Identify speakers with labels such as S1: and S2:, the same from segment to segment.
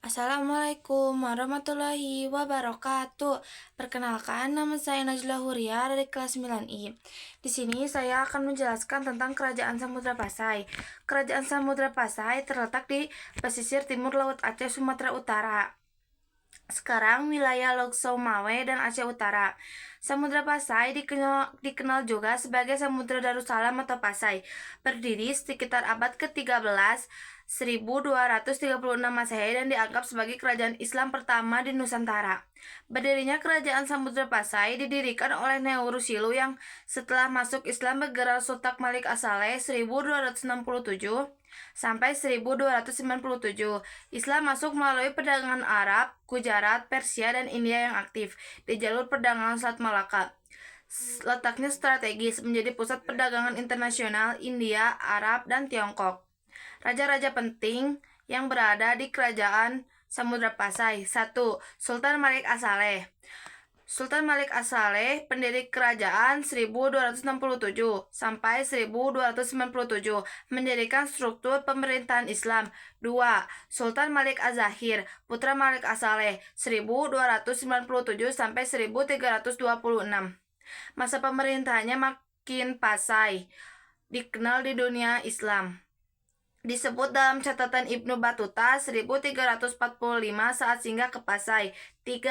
S1: Assalamualaikum warahmatullahi wabarakatuh. Perkenalkan, nama saya Najla Huria dari kelas 9I. Di sini saya akan menjelaskan tentang Kerajaan Samudra Pasai. Kerajaan Samudra Pasai terletak di pesisir timur Laut Aceh, Sumatera Utara. Sekarang wilayah Lok Saumawe dan Aceh Utara. Samudra Pasai dikenal juga sebagai Samudra Darussalam atau Pasai. Berdiri sekitar abad ke-13, 1236 Masehi, dan dianggap sebagai kerajaan Islam pertama di Nusantara. Berdirinya Kerajaan Samudra Pasai didirikan oleh Neo Rusilo yang setelah masuk Islam bergerak Sultan Malik As-Saleh 1267 sampai 1297. Islam masuk melalui perdagangan Arab, Gujarat, Persia, dan India yang aktif di jalur perdagangan Selat Malaka. Letaknya strategis, menjadi pusat perdagangan internasional India, Arab, dan Tiongkok. Raja-raja penting yang berada di Kerajaan Samudra Pasai. 1. Sultan Malik As-Saleh. Sultan Malik As-Saleh, pendiri kerajaan 1267 sampai 1297, mendirikan struktur pemerintahan Islam. 2. Sultan Malik Az-Zahir, putra Malik As-Saleh, 1297 sampai 1326. Masa pemerintahannya makin Pasai dikenal di dunia Islam. Disebut dalam catatan Ibnu Battuta 1345 saat singgah ke Pasai. 3.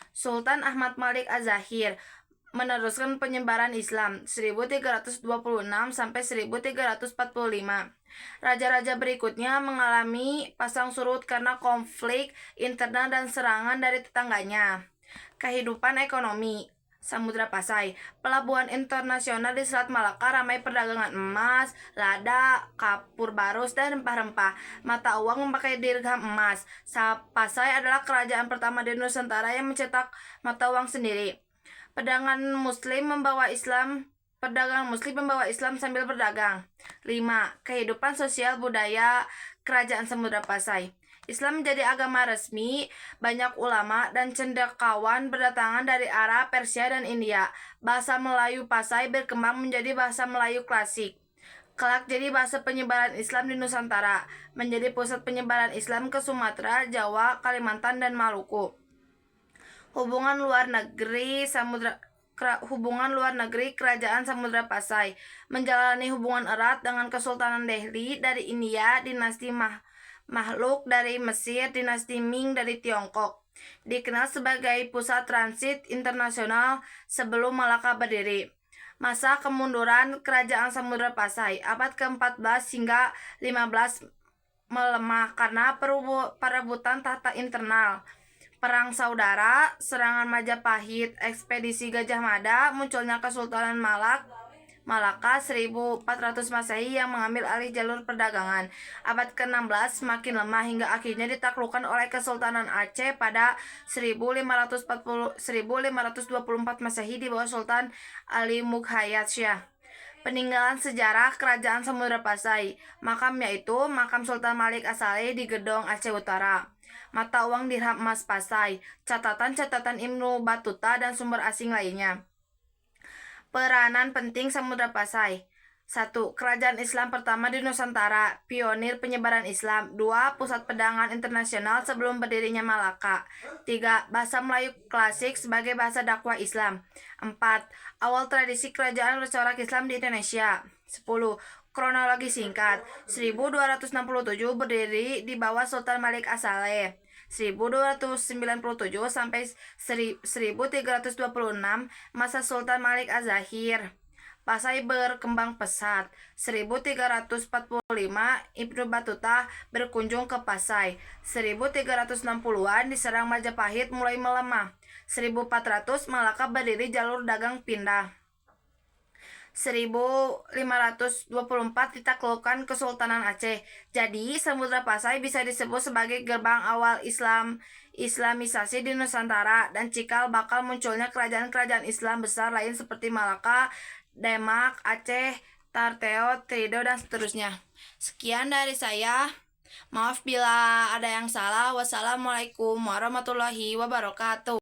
S1: Sultan Ahmad Malik Az-Zahir meneruskan penyebaran Islam 1326 sampai 1345. Raja-raja berikutnya mengalami pasang surut karena konflik internal dan serangan dari tetangganya. Kehidupan ekonomi Samudra Pasai. Pelabuhan internasional di Selat Malaka ramai perdagangan emas, lada, kapur barus, dan rempah-rempah. Mata uang memakai dirham emas. Pasai adalah kerajaan pertama di Nusantara yang mencetak mata uang sendiri. Pedagang Muslim membawa Islam sambil berdagang. 5. Kehidupan sosial budaya Kerajaan Samudra Pasai. Islam menjadi agama resmi, banyak ulama dan cendekiawan berdatangan dari Arab, Persia, dan India. Bahasa Melayu Pasai berkembang menjadi bahasa Melayu klasik. Kelak jadi bahasa penyebaran Islam di Nusantara, menjadi pusat penyebaran Islam ke Sumatera, Jawa, Kalimantan, dan Maluku. Hubungan luar negeri Kerajaan Samudra Pasai menjalani hubungan erat dengan Kesultanan Delhi dari India, dinasti Makhluk dari Mesir, dinasti Ming dari Tiongkok. Dikenal sebagai pusat transit internasional sebelum Malaka berdiri. Masa kemunduran Kerajaan Samudra Pasai abad ke-14 hingga 15 melemah karena perebutan tahta internal. Perang Saudara, serangan Majapahit, ekspedisi Gajah Mada, munculnya Kesultanan Malaka 1400 Masehi yang mengambil alih jalur perdagangan. Abad ke-16 semakin lemah hingga akhirnya ditaklukkan oleh Kesultanan Aceh pada 1524 Masehi di bawah Sultan Ali Mughayat Shah. Peninggalan sejarah Kerajaan Samudra Pasai. Makam yaitu Makam Sultan Malik As-Saleh di Gedong, Aceh Utara. Mata uang dirham emas Pasai. Catatan Ibnu Battuta dan sumber asing lainnya. Peranan penting Samudra Pasai. 1. Kerajaan Islam pertama di Nusantara, pionir penyebaran Islam. 2. Pusat perdagangan internasional sebelum berdirinya Malaka. 3. Bahasa Melayu klasik sebagai bahasa dakwah Islam. 4. Awal tradisi kerajaan bercorak Islam di Indonesia. 10. Kronologi singkat. 1267 berdiri di bawah Sultan Malik As-Saleh. 1297 sampai 1326 masa Sultan Malik Az-Zahir. Pasai berkembang pesat. 1345 Ibnu Battuta berkunjung ke Pasai. 1360-an diserang Majapahit mulai melemah. 1400 Malaka berdiri jalur dagang pindah. 1524 ditaklukkan Kesultanan Aceh. Jadi Samudra Pasai bisa disebut sebagai gerbang awal Islamisasi di Nusantara dan cikal bakal munculnya kerajaan-kerajaan Islam besar lain seperti Malaka, Demak, Aceh, Tarteo, Trido, dan seterusnya. Sekian dari saya. Maaf bila ada yang salah. Wassalamualaikum warahmatullahi wabarakatuh.